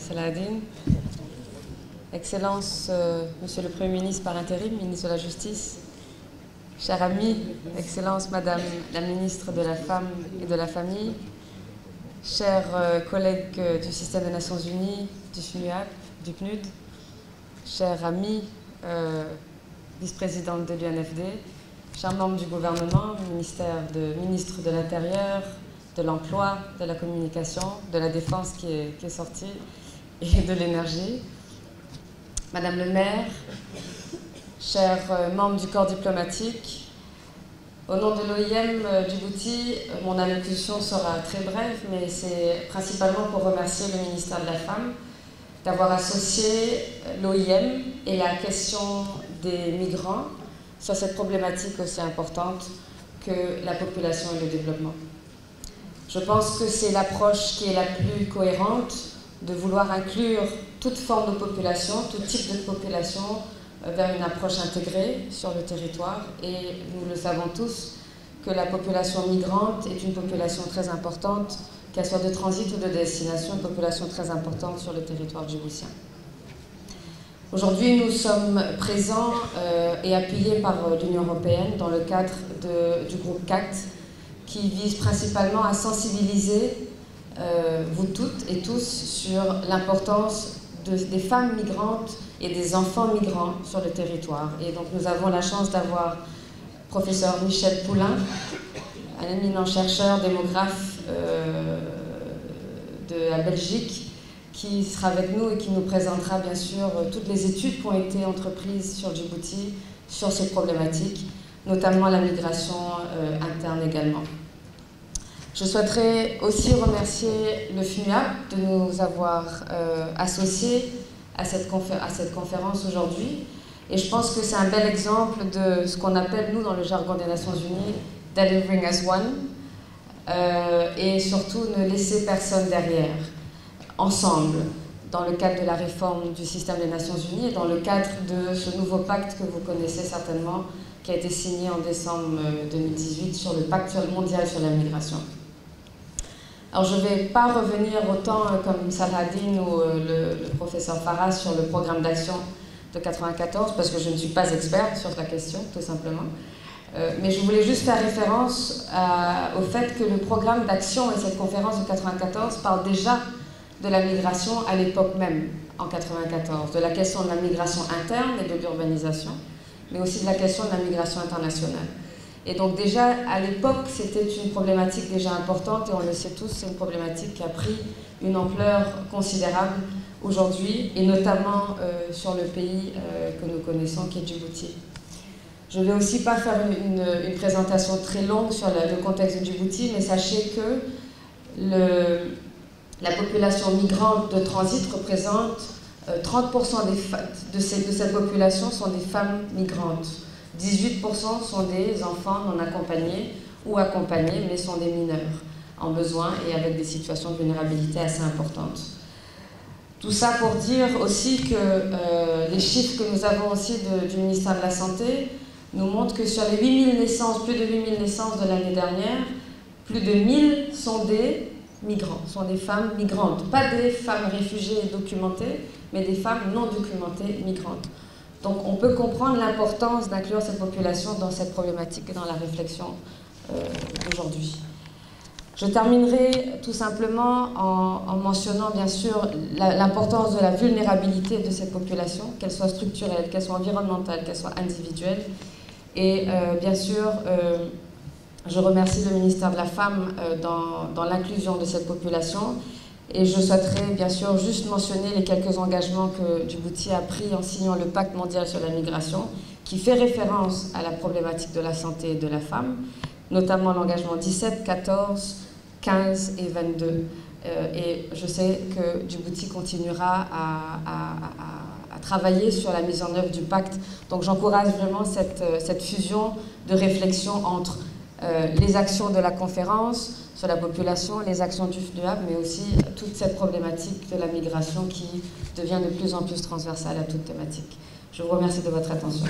Saladin, Excellence, Monsieur le Premier ministre par intérim, ministre de la Justice, chers amis, Excellence, Madame la ministre de la Femme et de la Famille, chers collègues du système des Nations Unies, du FNUAP, du PNUD, chers amis, vice-présidente de l'UNFD, chers membres du gouvernement, ministre de l'Intérieur, de l'Emploi, de la Communication, de la Défense qui est sortie, et de l'Énergie, Madame le maire, chers membres du corps diplomatique, au nom de l'OIM Djibouti, mon allocution sera très brève, mais c'est principalement pour remercier le ministère de la Femme d'avoir associé l'OIM et la question des migrants sur cette problématique aussi importante que la population et le développement. Je pense que c'est l'approche qui est la plus cohérente de vouloir inclure toute forme de population, tout type de population vers une approche intégrée sur le territoire. Et nous le savons tous que la population migrante est une population très importante, qu'elle soit de transit ou de destination, une population très importante sur le territoire djiboutien. Aujourd'hui, nous sommes présents et appuyés par l'Union européenne dans le cadre du groupe CACT, qui vise principalement à sensibiliser vous toutes et tous sur l'importance des femmes migrantes et des enfants migrants sur le territoire. Et donc nous avons la chance d'avoir professeur Michel Poulain, un éminent chercheur, démographe de la Belgique, qui sera avec nous et qui nous présentera bien sûr toutes les études qui ont été entreprises sur Djibouti sur ces problématiques, notamment la migration interne également. Je souhaiterais aussi remercier le FNUAP de nous avoir associés à cette conférence aujourd'hui. Et je pense que c'est un bel exemple de ce qu'on appelle, nous, dans le jargon des Nations Unies, « delivering as one », et surtout ne laisser personne derrière, ensemble, dans le cadre de la réforme du système des Nations Unies et dans le cadre de ce nouveau pacte que vous connaissez certainement, qui a été signé en décembre 2018 sur le pacte mondial sur la migration. Alors je ne vais pas revenir autant comme Saladin ou le professeur Farras sur le programme d'action de 1994, parce que je ne suis pas experte sur la question, tout simplement. Mais je voulais juste faire référence au fait que le programme d'action et cette conférence de 1994 parlent déjà de la migration à l'époque même, en 1994, de la question de la migration interne et de l'urbanisation, mais aussi de la question de la migration internationale. Et donc déjà, à l'époque, c'était une problématique déjà importante, et on le sait tous, c'est une problématique qui a pris une ampleur considérable aujourd'hui, et notamment sur le pays que nous connaissons, qui est Djibouti. Je ne vais aussi pas faire une présentation très longue sur le contexte de Djibouti, mais sachez que la population migrante de transit représente 30% de cette population sont des femmes migrantes. 18% sont des enfants non accompagnés ou accompagnés, mais sont des mineurs en besoin et avec des situations de vulnérabilité assez importantes. Tout ça pour dire aussi que les chiffres que nous avons aussi du ministère de la Santé nous montrent que sur les 8000 naissances, plus de 8000 naissances de l'année dernière, plus de 1000 sont des migrants, sont des femmes migrantes. Pas des femmes réfugiées et documentées, mais des femmes non documentées migrantes. Donc on peut comprendre l'importance d'inclure cette population dans cette problématique et dans la réflexion d'aujourd'hui. Je terminerai tout simplement en mentionnant bien sûr l'importance de la vulnérabilité de cette population, qu'elle soit structurelle, qu'elle soit environnementale, qu'elle soit individuelle. Et bien sûr, je remercie le ministère de la Femme dans l'inclusion de cette population. Et je souhaiterais bien sûr juste mentionner les quelques engagements que Djibouti a pris en signant le pacte mondial sur la migration, qui fait référence à la problématique de la santé et de la femme, notamment l'engagement 17, 14, 15 et 22. Et je sais que Djibouti continuera à travailler sur la mise en œuvre du pacte. Donc j'encourage vraiment cette fusion de réflexion entre les actions de la conférence sur la population, les actions du FNUAP, mais aussi toute cette problématique de la migration qui devient de plus en plus transversale à toute thématique. Je vous remercie de votre attention.